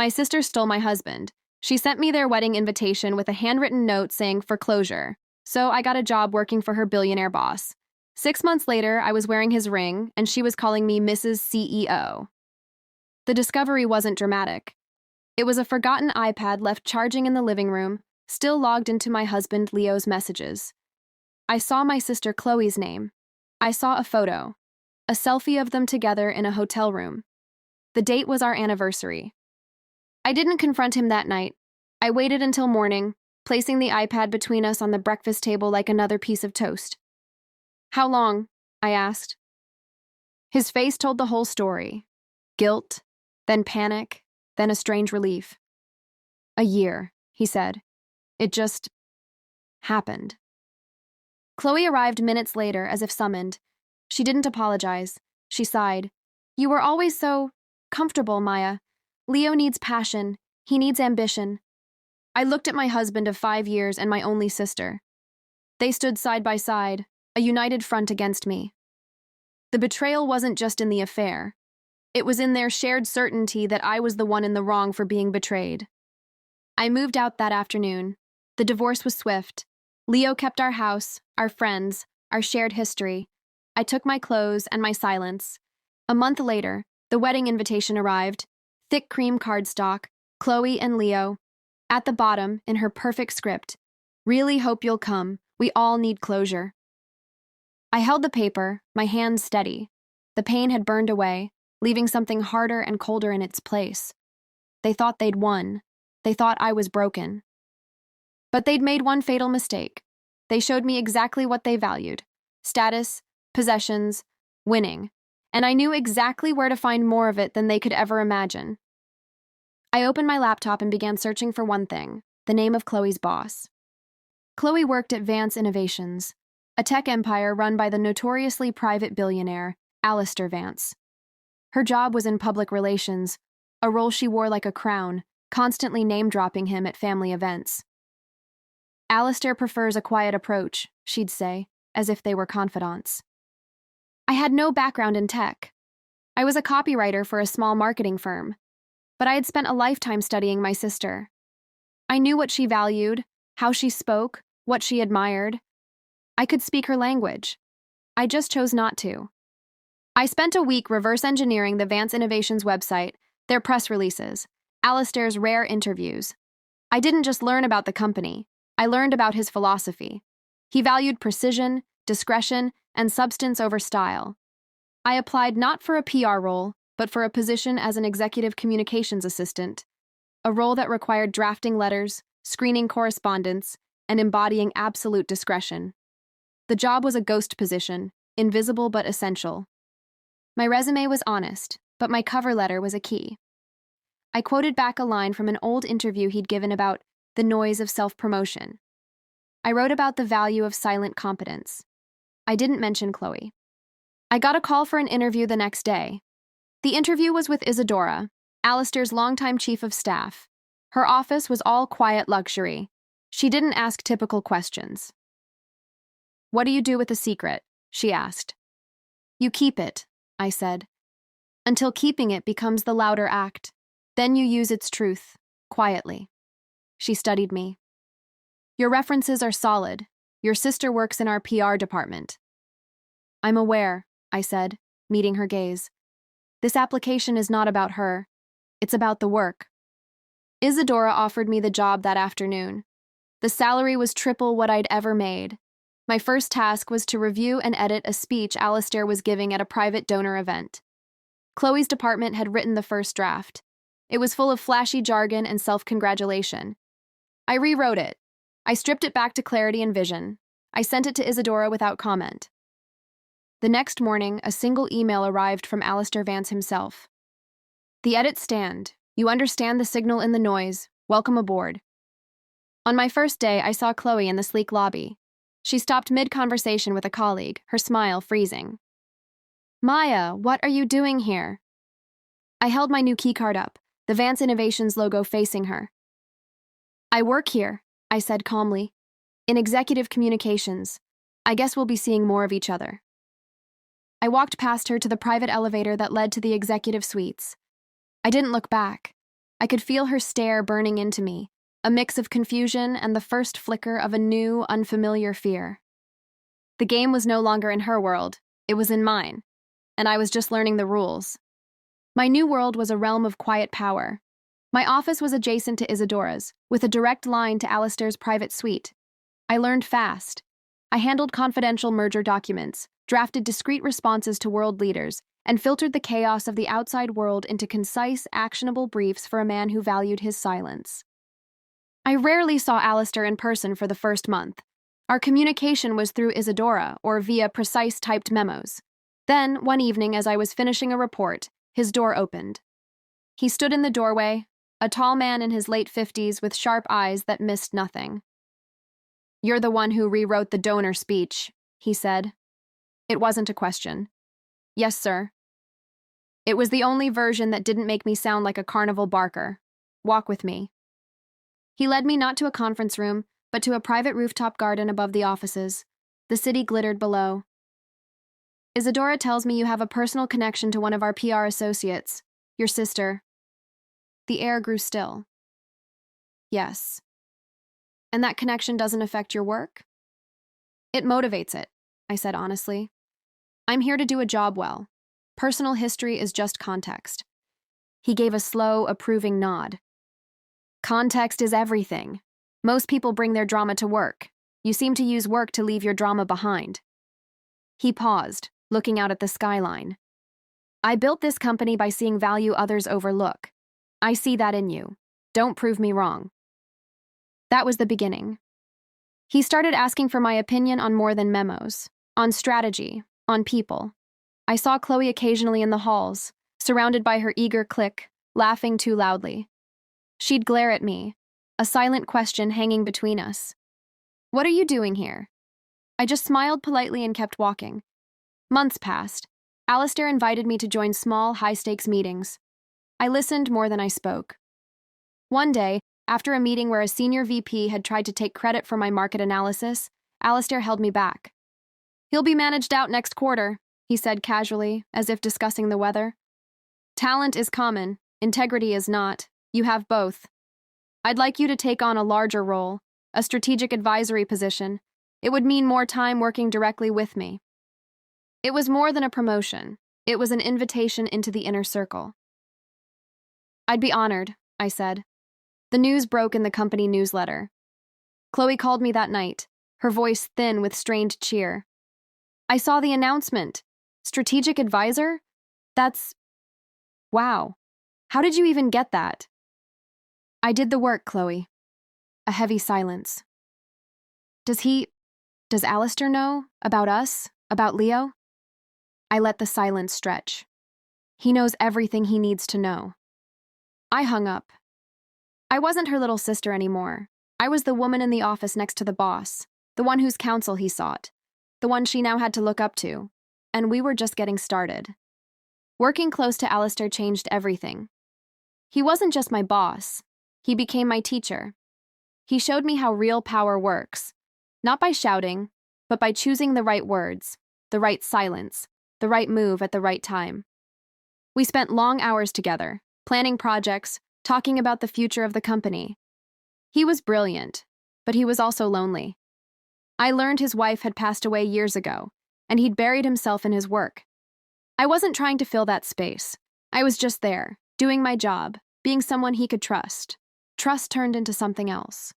My sister stole my husband. She sent me their wedding invitation with a handwritten note saying foreclosure. So I got a job working for her billionaire boss. 6 months later, I was wearing his ring, and she was calling me Mrs. CEO. The discovery wasn't dramatic. It was a forgotten iPad left charging in the living room, still logged into my husband Leo's messages. I saw my sister Chloe's name. I saw a photo, a selfie of them together in a hotel room. The date was our anniversary. I didn't confront him that night. I waited until morning, placing the iPad between us on the breakfast table like another piece of toast. "How long?" I asked. His face told the whole story. Guilt, then panic, then a strange relief. "A year," he said. "It just happened." Chloe arrived minutes later as if summoned. She didn't apologize. She sighed. "You were always so comfortable, Maya. Leo needs passion. He needs ambition." I looked at my husband of 5 years and my only sister. They stood side by side, a united front against me. The betrayal wasn't just in the affair. It was in their shared certainty that I was the one in the wrong for being betrayed. I moved out that afternoon. The divorce was swift. Leo kept our house, our friends, our shared history. I took my clothes and my silence. A month later, the wedding invitation arrived. Thick cream cardstock, Chloe and Leo. At the bottom, in her perfect script, "Really hope you'll come. We all need closure." I held the paper, my hands steady. The pain had burned away, leaving something harder and colder in its place. They thought they'd won. They thought I was broken. But they'd made one fatal mistake. They showed me exactly what they valued: status, possessions, winning. And I knew exactly where to find more of it than they could ever imagine. I opened my laptop and began searching for one thing: the name of Chloe's boss. Chloe worked at Vance Innovations, a tech empire run by the notoriously private billionaire, Alistair Vance. Her job was in public relations, a role she wore like a crown, constantly name-dropping him at family events. "Alistair prefers a quiet approach," she'd say, as if they were confidants. I had no background in tech. I was a copywriter for a small marketing firm, but I had spent a lifetime studying my sister. I knew what she valued, how she spoke, what she admired. I could speak her language. I just chose not to. I spent a week reverse engineering the Vance Innovations website, their press releases, Alistair's rare interviews. I didn't just learn about the company. I learned about his philosophy. He valued precision, discretion, and substance over style. I applied not for a PR role, but for a position as an executive communications assistant, a role that required drafting letters, screening correspondence, and embodying absolute discretion. The job was a ghost position, invisible but essential. My resume was honest, but my cover letter was a key. I quoted back a line from an old interview he'd given about the noise of self-promotion. I wrote about the value of silent competence. I didn't mention Chloe. I got a call for an interview the next day. The interview was with Isadora, Alistair's longtime chief of staff. Her office was all quiet luxury. She didn't ask typical questions. "What do you do with a secret?" she asked. "You keep it," I said, "until keeping it becomes the louder act. Then you use its truth, quietly." She studied me. "Your references are solid. Your sister works in our PR department." "I'm aware," I said, meeting her gaze. "This application is not about her. It's about the work." Isadora offered me the job that afternoon. The salary was triple what I'd ever made. My first task was to review and edit a speech Alistair was giving at a private donor event. Chloe's department had written the first draft. It was full of flashy jargon and self-congratulation. I rewrote it. I stripped it back to clarity and vision. I sent it to Isadora without comment. The next morning, a single email arrived from Alistair Vance himself. "The edits stand. You understand the signal in the noise. Welcome aboard." On my first day, I saw Chloe in the sleek lobby. She stopped mid-conversation with a colleague, her smile freezing. "Maya, what are you doing here?" I held my new keycard up, the Vance Innovations logo facing her. "I work here," I said calmly, "in executive communications. I guess we'll be seeing more of each other." I walked past her to the private elevator that led to the executive suites. I didn't look back. I could feel her stare burning into me, a mix of confusion and the first flicker of a new, unfamiliar fear. The game was no longer in her world, it was in mine, and I was just learning the rules. My new world was a realm of quiet power. My office was adjacent to Isadora's, with a direct line to Alistair's private suite. I learned fast. I handled confidential merger documents, drafted discreet responses to world leaders, and filtered the chaos of the outside world into concise, actionable briefs for a man who valued his silence. I rarely saw Alistair in person for the first month. Our communication was through Isadora or via precise typed memos. Then, one evening as I was finishing a report, his door opened. He stood in the doorway, a tall man in his late 50s with sharp eyes that missed nothing. "You're the one who rewrote the donor speech," he said. It wasn't a question. "Yes, sir." "It was the only version that didn't make me sound like a carnival barker. Walk with me." He led me not to a conference room, but to a private rooftop garden above the offices. The city glittered below. "Isadora tells me you have a personal connection to one of our PR associates, your sister." The air grew still. "Yes." "And that connection doesn't affect your work?" "It motivates it," I said honestly. "I'm here to do a job well. Personal history is just context." He gave a slow, approving nod. "Context is everything. Most people bring their drama to work. You seem to use work to leave your drama behind." He paused, looking out at the skyline. "I built this company by seeing value others overlook. I see that in you. Don't prove me wrong." That was the beginning. He started asking for my opinion on more than memos, on strategy, on people. I saw Chloe occasionally in the halls, surrounded by her eager clique, laughing too loudly. She'd glare at me, a silent question hanging between us. "What are you doing here?" I just smiled politely and kept walking. Months passed. Alistair invited me to join small, high-stakes meetings. I listened more than I spoke. One day, after a meeting where a senior VP had tried to take credit for my market analysis, Alistair held me back. "He'll be managed out next quarter," he said casually, as if discussing the weather. "Talent is common, integrity is not. You have both. I'd like you to take on a larger role, a strategic advisory position. It would mean more time working directly with me." It was more than a promotion. It was an invitation into the inner circle. "I'd be honored," I said. The news broke in the company newsletter. Chloe called me that night, her voice thin with strained cheer. "I saw the announcement. Strategic advisor? That's... wow. How did you even get that?" "I did the work, Chloe." A heavy silence. Does Alistair know? About us? About Leo?" I let the silence stretch. "He knows everything he needs to know." I hung up. I wasn't her little sister anymore. I was the woman in the office next to the boss, the one whose counsel he sought, the one she now had to look up to, and we were just getting started. Working close to Alistair changed everything. He wasn't just my boss. He became my teacher. He showed me how real power works, not by shouting, but by choosing the right words, the right silence, the right move at the right time. We spent long hours together, planning projects, talking about the future of the company. He was brilliant, but he was also lonely. I learned his wife had passed away years ago, and he'd buried himself in his work. I wasn't trying to fill that space. I was just there, doing my job, being someone he could trust. Trust turned into something else.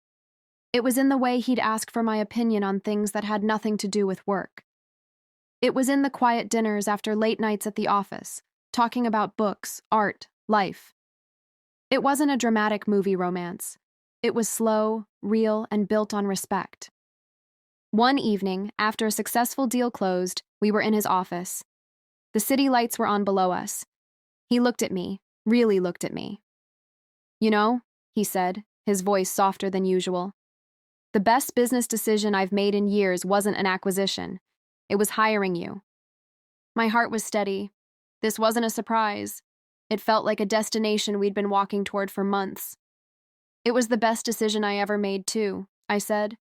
It was in the way he'd ask for my opinion on things that had nothing to do with work. It was in the quiet dinners after late nights at the office, talking about books, art, life. It wasn't a dramatic movie romance. It was slow, real, and built on respect. One evening, after a successful deal closed, we were in his office. The city lights were on below us. He looked at me, really looked at me. "You know," he said, his voice softer than usual, "the best business decision I've made in years wasn't an acquisition. It was hiring you." My heart was steady. This wasn't a surprise. It felt like a destination we'd been walking toward for months. "It was the best decision I ever made, too," I said.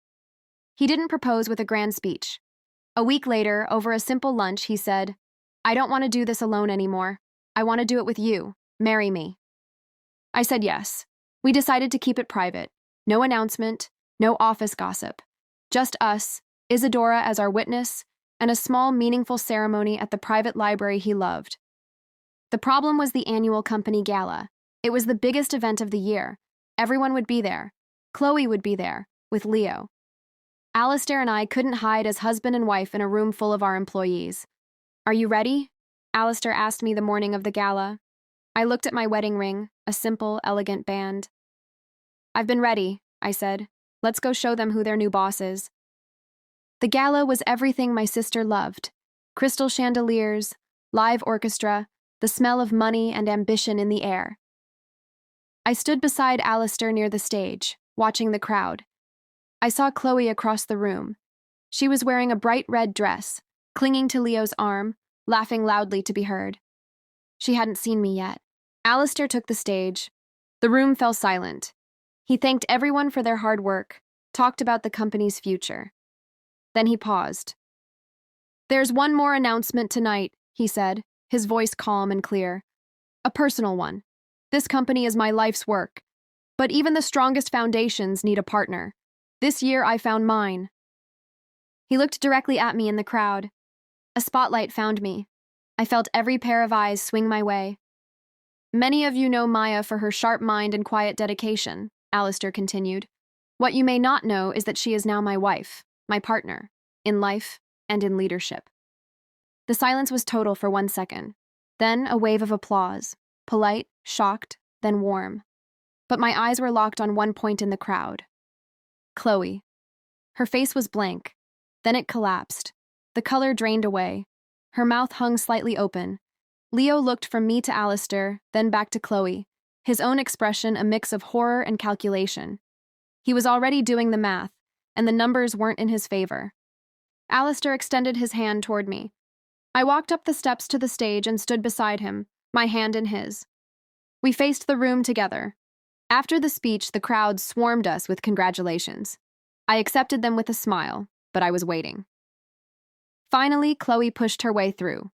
He didn't propose with a grand speech. A week later, over a simple lunch, he said, "I don't want to do this alone anymore. I want to do it with you. Marry me." I said yes. We decided to keep it private. No announcement, no office gossip. Just us, Isadora as our witness, and a small, meaningful ceremony at the private library he loved. The problem was the annual company gala. It was the biggest event of the year. Everyone would be there. Chloe would be there, with Leo. Alistair and I couldn't hide as husband and wife in a room full of our employees. "Are you ready?" Alistair asked me the morning of the gala. I looked at my wedding ring, a simple, elegant band. "I've been ready," I said. "Let's go show them who their new boss is." The gala was everything my sister loved. Crystal chandeliers, live orchestra, the smell of money and ambition in the air. I stood beside Alistair near the stage, watching the crowd. I saw Chloe across the room. She was wearing a bright red dress, clinging to Leo's arm, laughing loudly to be heard. She hadn't seen me yet. Alistair took the stage. The room fell silent. He thanked everyone for their hard work, talked about the company's future. Then he paused. "There's one more announcement tonight," he said, his voice calm and clear. "A personal one. This company is my life's work. But even the strongest foundations need a partner. This year I found mine." He looked directly at me in the crowd. A spotlight found me. I felt every pair of eyes swing my way. "Many of you know Maya for her sharp mind and quiet dedication," Alistair continued. "What you may not know is that she is now my wife, my partner, in life and in leadership." The silence was total for 1 second. Then a wave of applause, polite, shocked, then warm. But my eyes were locked on one point in the crowd. Chloe. Her face was blank. Then it collapsed. The color drained away. Her mouth hung slightly open. Leo looked from me to Alistair, then back to Chloe, his own expression a mix of horror and calculation. He was already doing the math, and the numbers weren't in his favor. Alistair extended his hand toward me. I walked up the steps to the stage and stood beside him, my hand in his. We faced the room together. After the speech, the crowd swarmed us with congratulations. I accepted them with a smile, but I was waiting. Finally, Chloe pushed her way through.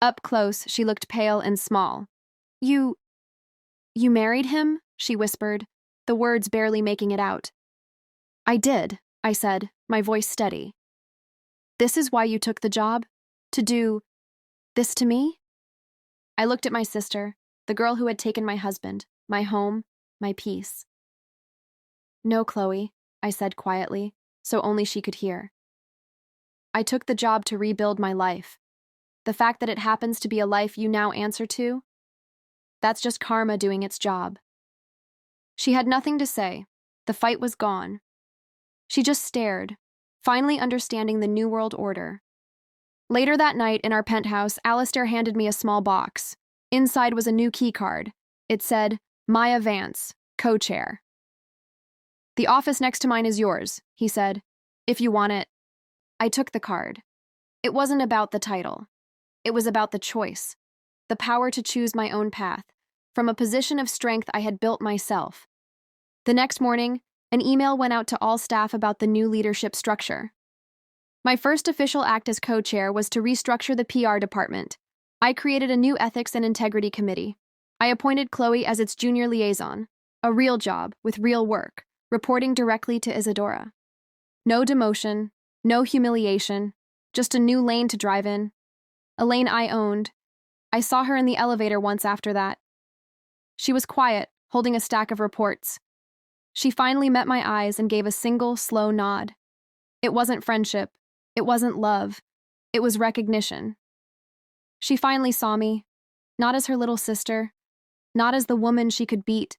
Up close, she looked pale and small. You married him?" she whispered, the words barely making it out. "I did," I said, my voice steady. "This is why you took the job? To do this to me?" I looked at my sister, the girl who had taken my husband, my home, my peace. "No, Chloe," I said quietly, so only she could hear. "I took the job to rebuild my life. The fact that it happens to be a life you now answer to, that's just karma doing its job." She had nothing to say. The fight was gone. She just stared, finally understanding the New World Order. Later that night in our penthouse, Alistair handed me a small box. Inside was a new key card. It said, "Maya Vance, co-chair." "The office next to mine is yours," he said, "if you want it." I took the card. It wasn't about the title. It was about the choice, the power to choose my own path, from a position of strength I had built myself. The next morning, an email went out to all staff about the new leadership structure. My first official act as co-chair was to restructure the PR department. I created a new ethics and integrity committee. I appointed Chloe as its junior liaison, a real job with real work, reporting directly to Isadora. No demotion, no humiliation, just a new lane to drive in. A lane I owned. I saw her in the elevator once after that. She was quiet, holding a stack of reports. She finally met my eyes and gave a single, slow nod. It wasn't friendship. It wasn't love. It was recognition. She finally saw me, not as her little sister, not as the woman she could beat,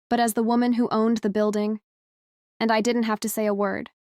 but as the woman who owned the building, and I didn't have to say a word.